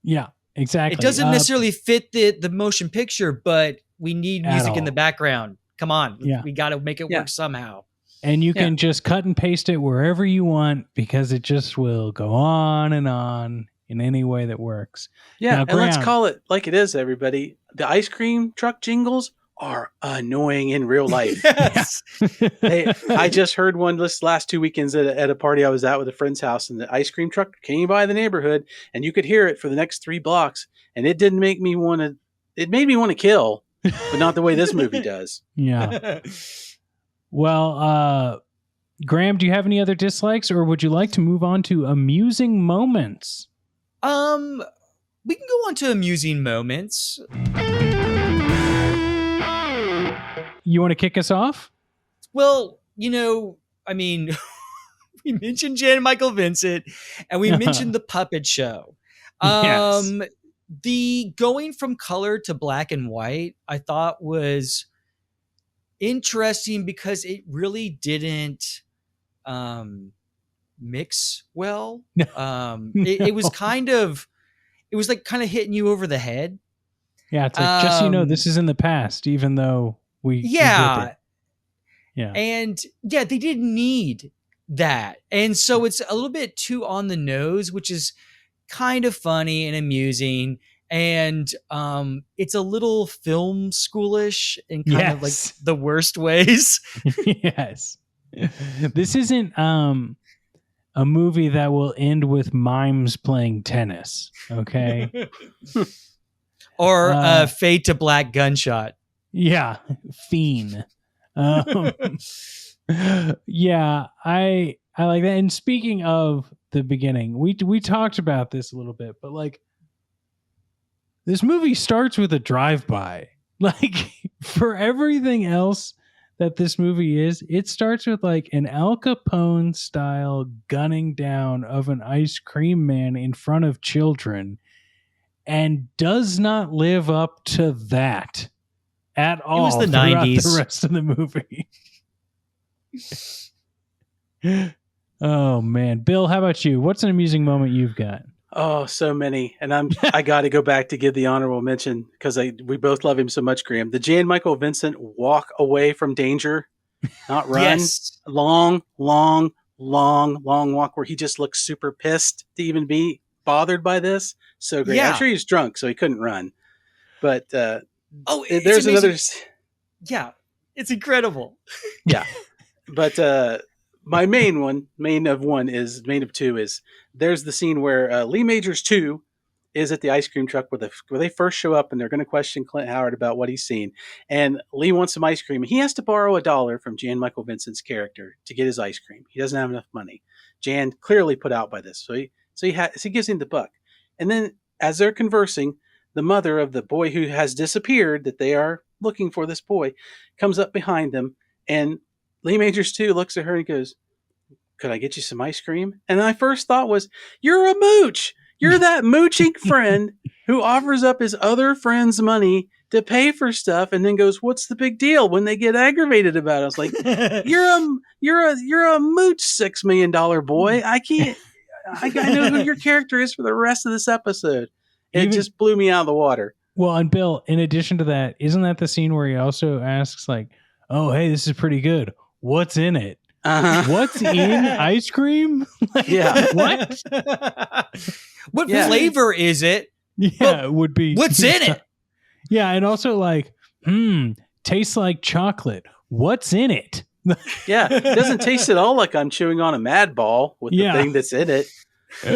Yeah, exactly. It doesn't necessarily fit the motion picture, but We need At music in the all. background. Come on, Yeah. we got to make it Yeah. work somehow. And you Yeah. can just cut and paste it wherever you want because it just will go on in any way that works. Yeah, Now, and let's Graham, call it like it is, everybody. The ice cream truck jingles are annoying in real life. Yes. I just heard one this last 2 weekends at a party I was at with a friend's house, and the ice cream truck came by the neighborhood, and you could hear it for the next 3 blocks, and it didn't make me want to. It made me want to kill, but not the way this movie does. yeah. Well, Graham, do you have any other dislikes, or would you like to move on to amusing moments? We can go on to amusing moments. You want to kick us off? Well, I mean, we mentioned Jan Michael Vincent, and we mentioned the puppet show. Yes. The going from color to black and white, I thought was interesting because it really didn't mix well. It was it was like kind of hitting you over the head. Yeah, it's like, just so you know, this is in the past, even though we did it. Yeah. And yeah, they didn't need that. And so it's a little bit too on the nose, which is kind of funny and amusing. And it's a little film schoolish in kind of like the worst ways. Yes. This isn't a movie that will end with mimes playing tennis, okay? Or Fade to Black Gunshot. Yeah, Fiend. Yeah, I like that. And speaking of the beginning, we talked about this a little bit, but like this movie starts with a drive-by. Like for everything else that this movie is, it starts with like an Al Capone style gunning down of an ice cream man in front of children and does not live up to that at all. It was the throughout 90s. The rest of the movie. Oh man, Bill, how about you? What's an amusing moment you've got? Oh, so many, and I got to go back to give the honorable mention because we both love him so much, Graham. The Jan Michael Vincent walk away from danger, not run. Yes. Long walk where he just looks super pissed to even be bothered by this. So great. Yeah. I'm sure he's drunk, so he couldn't run. But it's there's amazing. another. Yeah, it's incredible. Yeah, but my main of two is there's the scene where Lee Majors 2 is at the ice cream truck where they first show up and they're going to question Clint Howard about what he's seen. And Lee wants some ice cream. He has to borrow $1 from Jan Michael Vincent's character to get his ice cream. He doesn't have enough money. Jan clearly put out by this. So he gives him the buck. And then as they're conversing, the mother of the boy who has disappeared, that they are looking for this boy, comes up behind them, and Lee Majors 2 looks at her and goes, "Could I get you some ice cream?" And my first thought was, "You're a mooch. You're that mooching friend who offers up his other friend's money to pay for stuff and then goes, 'What's the big deal?' when they get aggravated about it." I was like, you're a mooch $6 million boy. I know who your character is for the rest of this episode. It just blew me out of the water. Well, and Bill, in addition to that, isn't that the scene where he also asks like, "Oh, hey, this is pretty good. What's in it?" What's in ice cream? Yeah. What? What flavor is it? Yeah, it would be. What's in it? Yeah, and also like, tastes like chocolate. What's in it? Yeah, it doesn't taste at all like I'm chewing on a Mad Ball with the thing that's in it,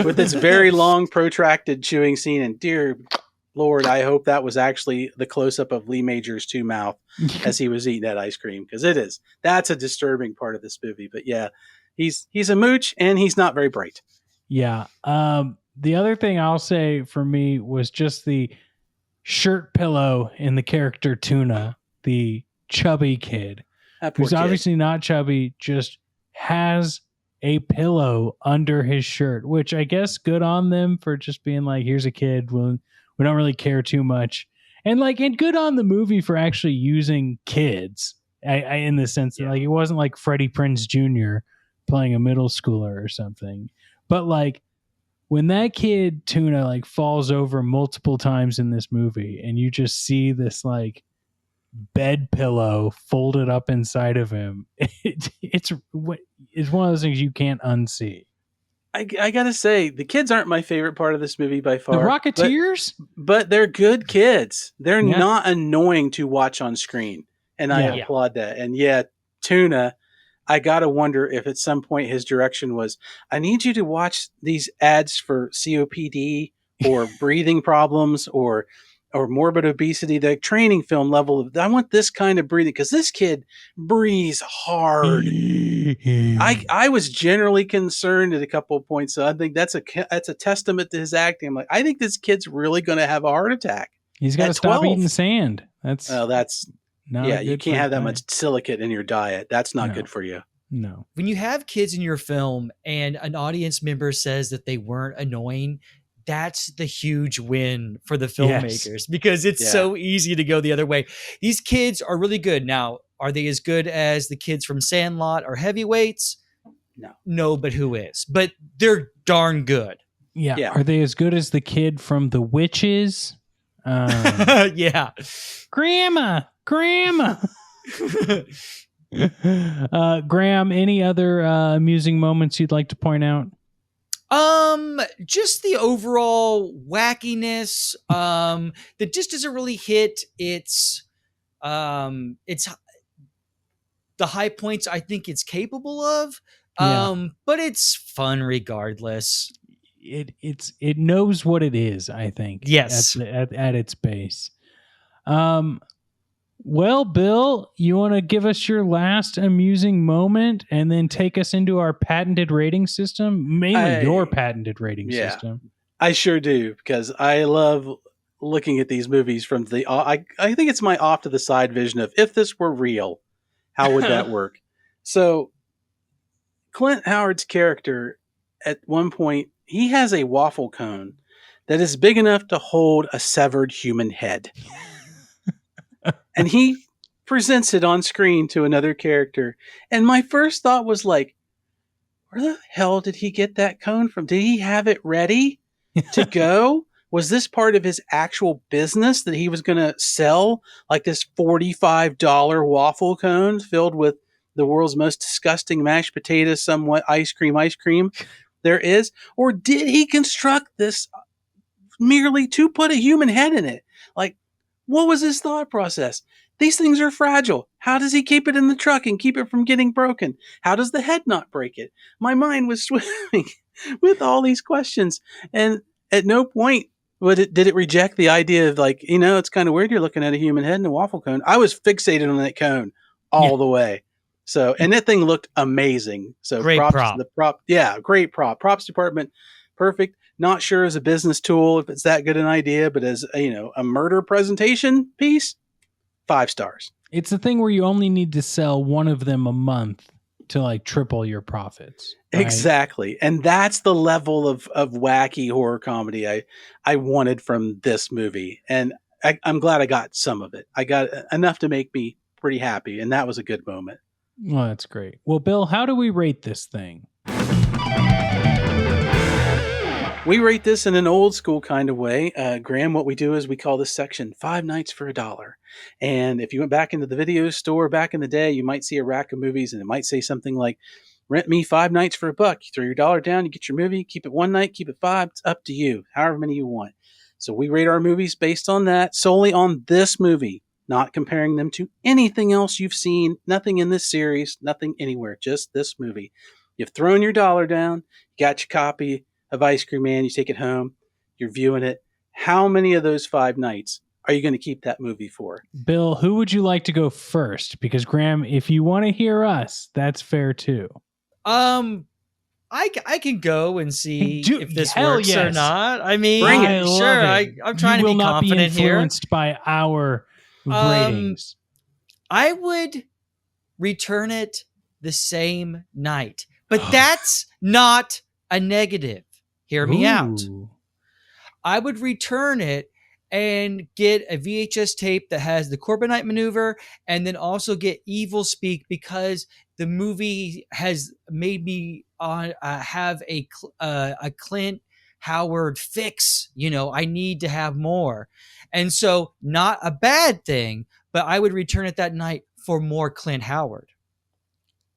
with its very long, protracted chewing scene. And dear Lord, I hope that was actually the close-up of Lee Majors' 2 mouth as he was eating that ice cream, because it is. That's a disturbing part of this movie. But yeah, he's a mooch, and he's not very bright. Yeah. The other thing I'll say for me was just the shirt pillow in the character Tuna, the chubby kid, who's obviously not chubby, just has a pillow under his shirt, which I guess good on them for just being like, here's a kid. We don't really care too much. And good on the movie for actually using kids in the sense that it wasn't like Freddie Prinze Jr. playing a middle schooler or something. But when that kid Tuna falls over multiple times in this movie and you just see this bed pillow folded up inside of him. It's one of those things you can't unsee. I gotta say, the kids aren't my favorite part of this movie by The far. Rocketeers? But they're good kids. They're Yeah. not annoying to watch on screen. And I Yeah. applaud that. And yeah, Tuna, I gotta wonder if at some point his direction was, I need you to watch these ads for COPD or breathing problems or morbid obesity, the training film level of, I want this kind of breathing because this kid breathes hard. I was generally concerned at a couple of points, so I think that's a testament to his acting. I'm like, I think this kid's really going to have a heart attack. He's got to stop 12. eating sand. That's not yeah. good You for can't his have that diet. much silicate in your diet. That's not No. good for you. No. When you have kids in your film and an audience member says that they weren't annoying, that's the huge win for the filmmakers because it's so easy to go the other way. These kids are really good. Now, are they as good as the kids from Sandlot or Heavyweights? No, but who is? But they're darn good. Yeah. Are they as good as the kid from The Witches? Yeah. Grandma. Graham, any other amusing moments you'd like to point out? Just the overall wackiness that just doesn't really hit it's the high points I think it's capable of. But it's fun regardless. It knows what it is, I think. Yes. At its base. Well, Bill, you want to give us your last amusing moment and then take us into our patented rating system? Mainly your patented rating system. I sure do, because I love looking at these movies from the... I think it's my off to the side vision of, if this were real, how would that work? So, Clint Howard's character, at one point, he has a waffle cone that is big enough to hold a severed human head. And he presents it on screen to another character. And my first thought was like, where the hell did he get that cone from? Did he have it ready to go? Was this part of his actual business that he was going to sell? Like this $45 waffle cone filled with the world's most disgusting mashed potatoes, somewhat ice cream there is? Or did he construct this merely to put a human head in it? Like, what was his thought process? These things are fragile. How does he keep it in the truck and keep it from getting broken? How does the head not break it? My mind was swimming with all these questions. And at no point did it reject the idea of, like, it's kind of weird you're looking at a human head in a waffle cone. I was fixated on that cone all the way. So, and that thing looked amazing. So great props prop. to the prop. Yeah, great prop. Props department, perfect. Not sure as a business tool if it's that good an idea, but as a murder presentation piece, 5 stars. It's the thing where you only need to sell one of them a month to like triple your profits. Right? Exactly. And that's the level of wacky horror comedy I wanted from this movie. And I'm glad I got some of it. I got enough to make me pretty happy. And that was a good moment. Well, that's great. Well, Bill, how do we rate this thing? We rate this in an old school kind of way. Graham, what we do is we call this section 5 Nights for $1. And if you went back into the video store back in the day, you might see a rack of movies and it might say something like, rent me 5 nights for $1. You throw your dollar down, you get your movie, keep it 1 night, keep it 5. It's up to you, however many you want. So we rate our movies based on that, solely on this movie, not comparing them to anything else you've seen, nothing in this series, nothing anywhere, just this movie. You've thrown your dollar down, you got your copy of Ice Cream Man, you take it home, you're viewing it. How many of those 5 nights are you going to keep that movie for? Bill, who would you like to go first? Because Graham, if you want to hear us, that's fair too. I can go and see if this works or not. I mean, bring it. Sure. I'm trying to be confident here. You will not be influenced by our ratings. I would return it the same night, but that's not a negative. Hear me out. I would return it and get a VHS tape that has the Corbinite maneuver and then also get Evil Speak because the movie has made me have a Clint Howard fix. I need to have more. And so, not a bad thing, but I would return it that night for more Clint Howard.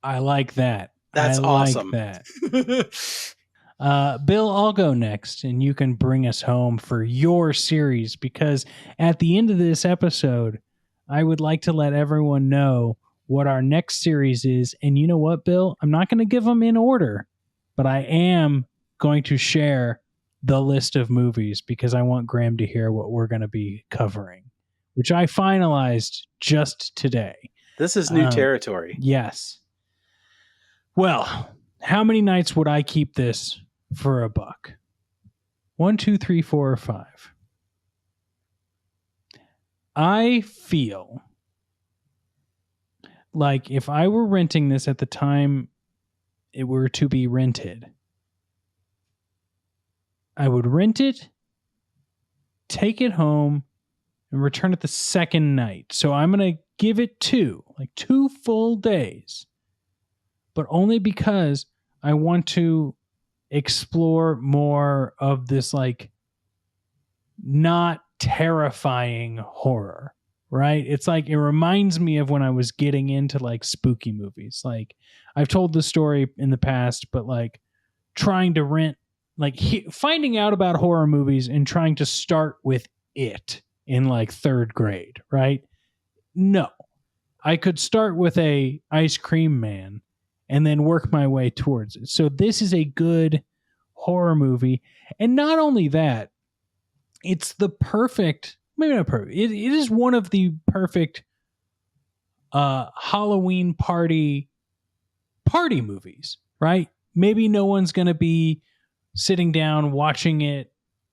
I like that. I That's like awesome. that. Bill, I'll go next, and you can bring us home for your series, because at the end of this episode, I would like to let everyone know what our next series is. And you know what, Bill? I'm not going to give them in order, but I am going to share the list of movies because I want Graham to hear what we're going to be covering, which I finalized just today. This is new territory. Yes. Well, how many nights would I keep this for a buck? 1, 2, 3, 4, or 5. I feel like if I were renting this at the time it were to be rented, I would rent it, take it home, and return it the second night. So I'm going to give it 2 full days, but only because I want to explore more of this not terrifying horror, right? It's like it reminds me of when I was getting into spooky movies. I've told this story in the past, but trying to rent, finding out about horror movies and trying to start with it in 3rd grade, right? No, I could start with a Ice Cream Man and then work my way towards it. So this is a good horror movie. And not only that, it's the perfect, maybe not perfect, it is one of the perfect Halloween party movies, right? Maybe no one's going to be sitting down watching it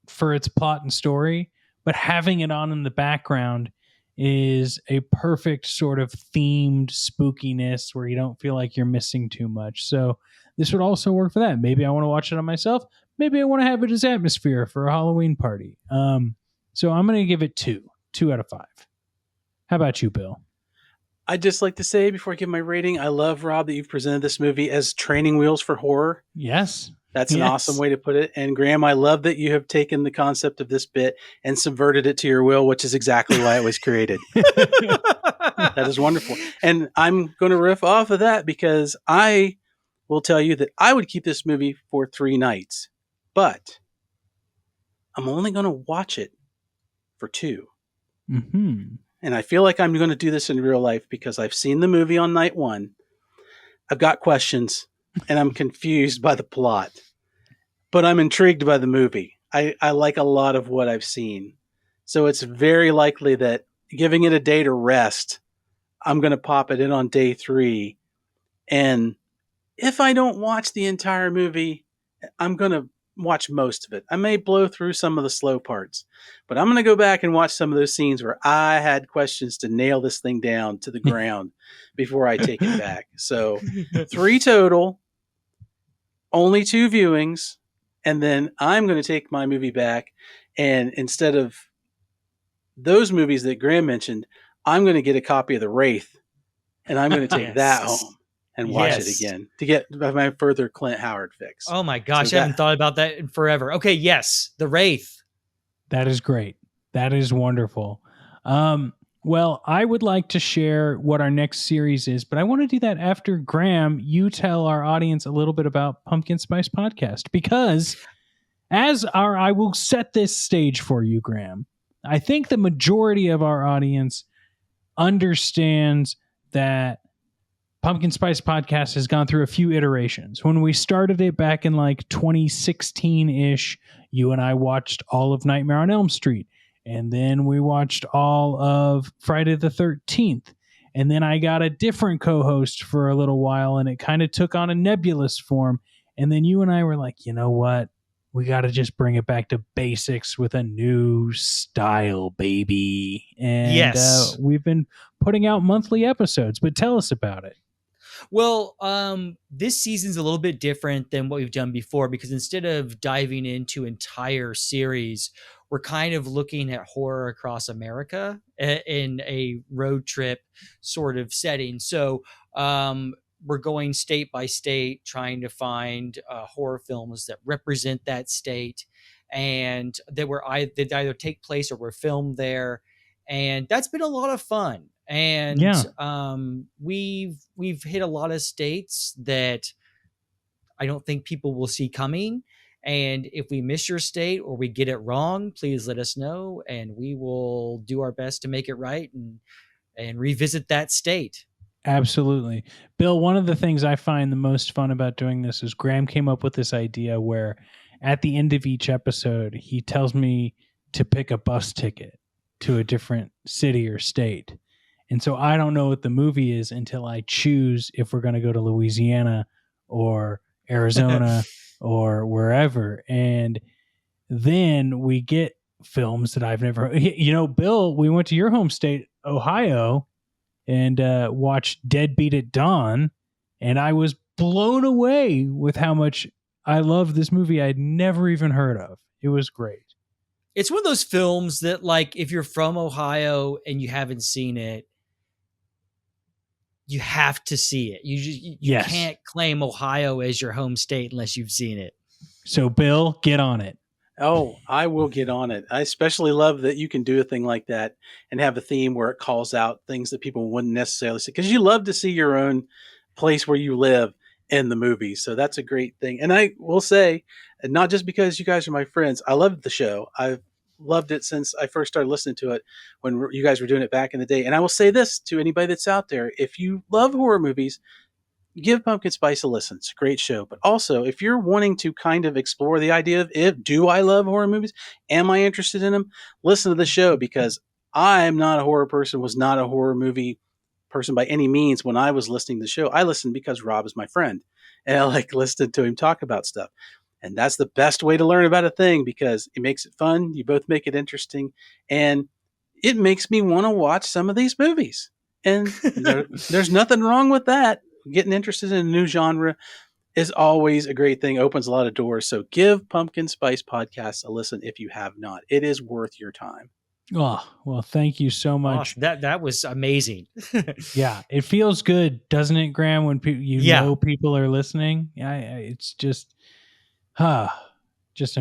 for its plot and story, but having it on in the background is a perfect sort of themed spookiness where you don't feel like you're missing too much. So this would also work for that. Maybe I want to watch it on myself. Maybe I want to have it as atmosphere for a Halloween party. So I'm going to give it 2 out of 5. How about you, Bill? I'd just like to say before I give my rating, I love, Rob, that you've presented this movie as training wheels for horror. Yes. That's an awesome way to put it. And Graham, I love that you have taken the concept of this bit and subverted it to your will, which is exactly why it was created. That is wonderful. And I'm going to riff off of that because I will tell you that I would keep this movie for 3 nights, but I'm only going to watch it for 2. Mm-hmm. And I feel like I'm going to do this in real life because I've seen the movie on night 1. I've got questions and I'm confused by the plot, but I'm intrigued by the movie. I like a lot of what I've seen. So it's very likely that giving it a day to rest, I'm going to pop it in on day 3. And if I don't watch the entire movie, I'm going to watch most of it. I may blow through some of the slow parts, but I'm going to go back and watch some of those scenes where I had questions to nail this thing down to the ground before I take it back. So 3 total, only 2 viewings, and then I'm going to take my movie back, and instead of those movies that Graham mentioned, I'm going to get a copy of The Wraith, and I'm going to take that home and watch it again to get my further Clint Howard fix. Oh my gosh, I haven't thought about that in forever. Okay, yes, The Wraith. That is great. That is wonderful. Well, I would like to share what our next series is, but I want to do that after, Graham, you tell our audience a little bit about Pumpkin Spice Podcast, because I will set this stage for you, Graham. I think the majority of our audience understands that Pumpkin Spice Podcast has gone through a few iterations. When we started it back in 2016-ish, you and I watched all of Nightmare on Elm Street. And then we watched all of Friday the 13th. And then I got a different co-host for a little while, and it kind of took on a nebulous form. And then you and I were like, you know what? We got to just bring it back to basics with a new style, baby. And we've been putting out monthly episodes, but tell us about it. Well, this season's a little bit different than what we've done before, because instead of diving into entire series, we're kind of looking at horror across America in a road trip sort of setting. So we're going state by state, trying to find horror films that represent that state. and that either take place or were filmed there, and that's been a lot of fun. And Yeah. we've hit a lot of states that I don't think people will see coming. And if we miss your state or we get it wrong, please let us know, and we will do our best to make it right and revisit that state. Absolutely. Bill, one of the things I find the most fun about doing this is Graham came up with this idea where at the end of each episode, he tells me to pick a bus ticket to a different city or state. And so I don't know what the movie is until I choose if we're going to go to Louisiana or Arizona or wherever. And then we get films that I've never, Bill, we went to your home state, Ohio, and watched Deadbeat at Dawn, and I was blown away with how much I love this movie I'd never even heard of. It was great. It's one of those films that, like, if you're from Ohio and you haven't seen it, you have to see it. You Yes. can't claim Ohio as your home state unless you've seen it. So, Bill, get on it. Oh, I will get on it. I especially love that you can do a thing like that and have a theme where it calls out things that people wouldn't necessarily see, because you love to see your own place where you live in the movie. So that's a great thing. And I will say, and not just because you guys are my friends, I loved the show. I've loved it since I first started listening to it when you guys were doing it back in the day. And I will say this to anybody that's out there: if you love horror movies, give Pumpkin Spice a listen. It's a great show. But also, if you're wanting to kind of explore the idea of, do I love horror movies? Am I interested in them? Listen to the show, because I'm not a horror person, was not a horror movie person by any means when I was listening to the show. I listened because Rob is my friend, and I like listening to him talk about stuff. And that's the best way to learn about a thing, because it makes it fun. You both make it interesting, and it makes me want to watch some of these movies. And there's nothing wrong with that. Getting interested in a new genre is always a great thing, opens a lot of doors. So give Pumpkin Spice Podcast a listen if you have not. It is worth your time. Oh, well, thank you so much. Oh, that was amazing. Yeah, it feels good, doesn't it, Graham, when know people are listening? It's just, I'm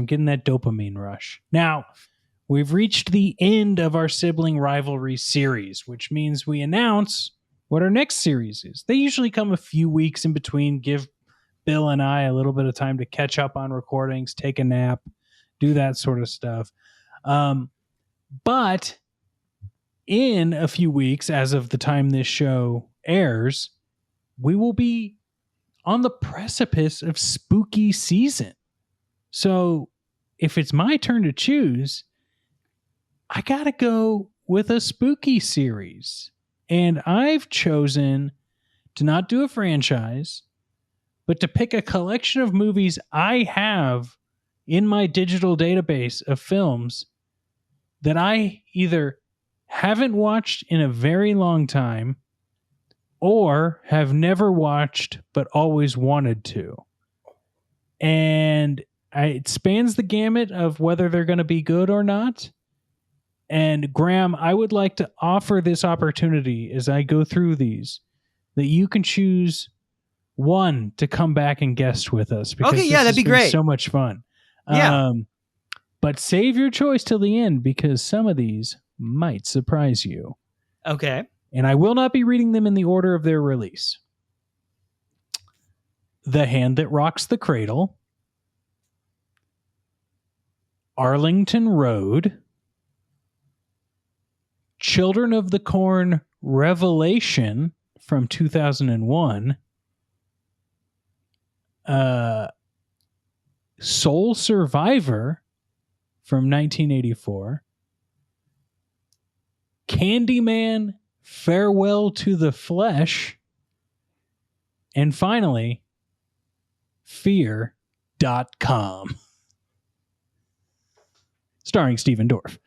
getting that dopamine rush. Now, we've reached the end of our sibling rivalry series, which means we announce what our next series is. They usually come a few weeks in between, give Bill and I a little bit of time to catch up on recordings, take a nap, do that sort of stuff. But in a few weeks, as of the time this show airs, we will be on the precipice of spooky season. So if it's my turn to choose, I got to go with a spooky series. And I've chosen to not do a franchise, but to pick a collection of movies I have in my digital database of films that I either haven't watched in a very long time or have never watched but always wanted to. And it spans the gamut of whether they're going to be good or not. And Graham, I would like to offer this opportunity as I go through these, that you can choose one to come back and guest with us. Because okay, yeah, that'd be great. So much fun. Yeah. But save your choice till the end, because some of these might surprise you. Okay. And I will not be reading them in the order of their release. The Hand That Rocks the Cradle, Arlington Road, Children of the Corn Revelation from 2001, Soul Survivor from 1984, Candyman Farewell to the Flesh, and finally, Fear.com, starring Stephen Dorff.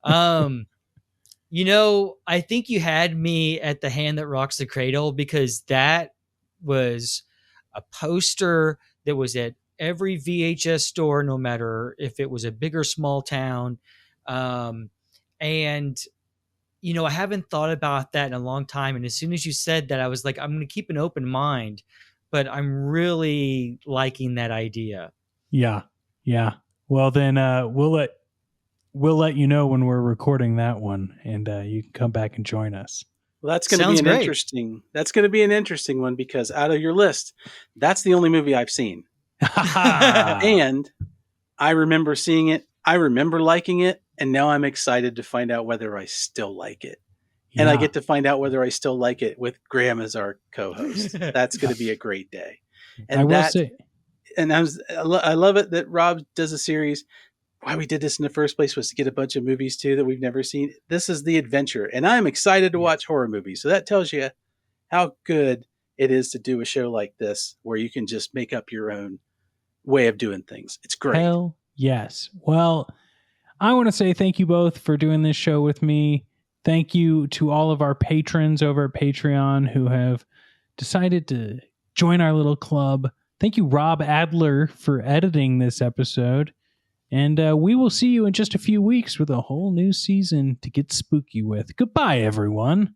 I think you had me at The Hand That Rocks the Cradle, because that was a poster that was at every VHS store, no matter if it was a big or small town. And I haven't thought about that in a long time. And as soon as you said that, I was like, I'm going to keep an open mind, but I'm really liking that idea. Yeah. Yeah. Well, then we'll let you know when we're recording that one, and you can come back and join us. Well, Sounds great. that's going to be an interesting one because out of your list, that's the only movie I've seen. And I remember seeing it. I remember liking it. And now I'm excited to find out whether I still like it. And I get to find out whether I still like it with Graham as our co-host. That's going to be a great day. I And will say, I love it that Rob does a series. Why we did this in the first place was to get a bunch of movies too that we've never seen. This is the adventure, and I'm excited to watch horror movies. So that tells you how good it is to do a show like this where you can just make up your own way of doing things. It's great. hell yes. Well, I want to say thank you both for doing this show with me. Thank you to all of our patrons over at Patreon who have decided to join our little club. Thank you, Rob Adler, for editing this episode. And we will see you in just a few weeks with a whole new season to get spooky with. Goodbye, everyone.